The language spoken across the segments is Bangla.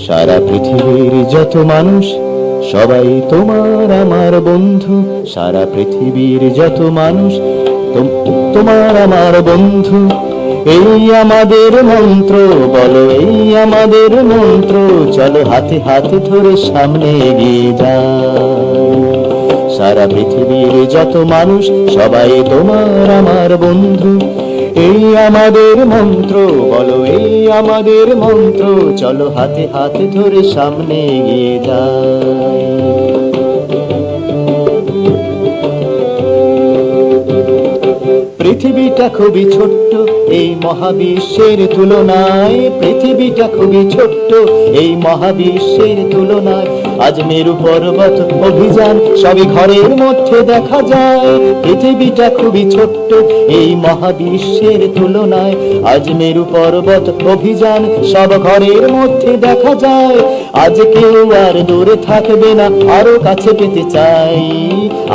সারা পৃথিবীর যত মানুষ সবাই তোমার আমার বন্ধু। সারা পৃথিবীর যত মানুষ তোমার আমার বন্ধু। এই আমাদের মন্ত্র, বলো এই আমাদের মন্ত্র, চলো হাতে হাতে ধরে সামনে এগিয়ে যাই। সারা পৃথিবীর যত মানুষ সবাই তোমার আমার বন্ধু। এই আমাদের মন্ত্র, বলো এই আমাদের মন্ত্র, চলো হাতে হাতে ধরে সামনে এগিয়ে যাই। পৃথিবীটা খুবই ছোট্ট এই মহাবিশ্বের তুলনায়, পৃথিবীটা খুবই ছোট্ট এই মহাবিশ্বের তুলনায়। আজ মেরু পর্বত অভিযান সবই ঘরের মধ্যে দেখা যায়। পৃথিবীটা খুবই ছোট্ট এই মহাবিশ্বের তুলনায়। আজ মেরু পর্বত অভিযান সব ঘরের মধ্যে দেখা যায়। আজ কেউ আর দূরে থাকবে না, আরো কাছে পেতে চাই।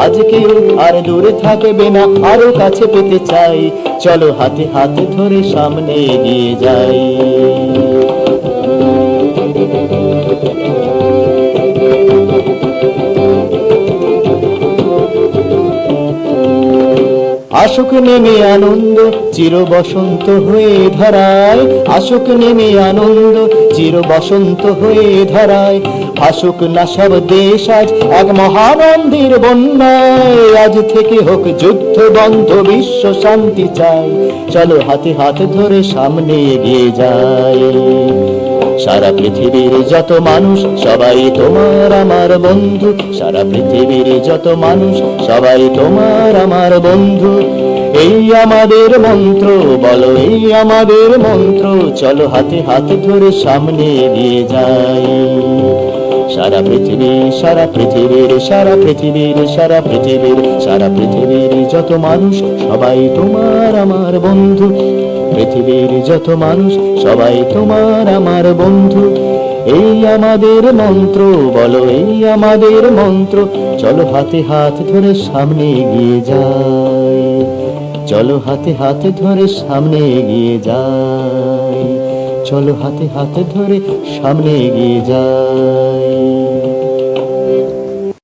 আজ কেউ আর দূরে থাকবে না, আরো কাছে পেতে চাই। চলো হাতে হাতে ধরে সামনে এগিয়ে যাই। আসুক নেমে আনন্দ চির বসন্ত হয়ে ধরায়। আসুক নেমে আনন্দ চির বসন্ত হয়ে ধরায়। আসুক না সব দেশ আজ এক মহানন্দের বন্যায়। আজ থেকে হোক যুদ্ধ বন্ধ, বিশ্ব শান্তি চাই। চলো হাতে হাত ধরে সামনে এগিয়ে যাই। সারা পৃথিবীর যত মানুষ সবাই তোমার আমার বন্ধু। সারা পৃথিবীর যত মানুষ সবাই তোমার আমার বন্ধু। এই আমাদের মন্ত্র, বলো এই আমাদের মন্ত্র, চলো হাতে হাতে ধরে সামনে এগিয়ে যাই। সারা পৃথিবী, সারা পৃথিবীর, সারা পৃথিবীর, সারা পৃথিবীর, সারা পৃথিবীর যত মানুষ সবাই তোমার আমার বন্ধু। পৃথিবীর যত মানুষ সবাই তোমার আমার বন্ধু। এই আমাদের মন্ত্র, বলো এই আমাদের মন্ত্র, চলো হাতে হাত ধরে সামনে এগিয়ে যাই। চলো হাতে হাতে ধরে সামনে এগিয়ে যাই। চলো হাতে হাতে ধরে সামনে এগিয়ে যাই।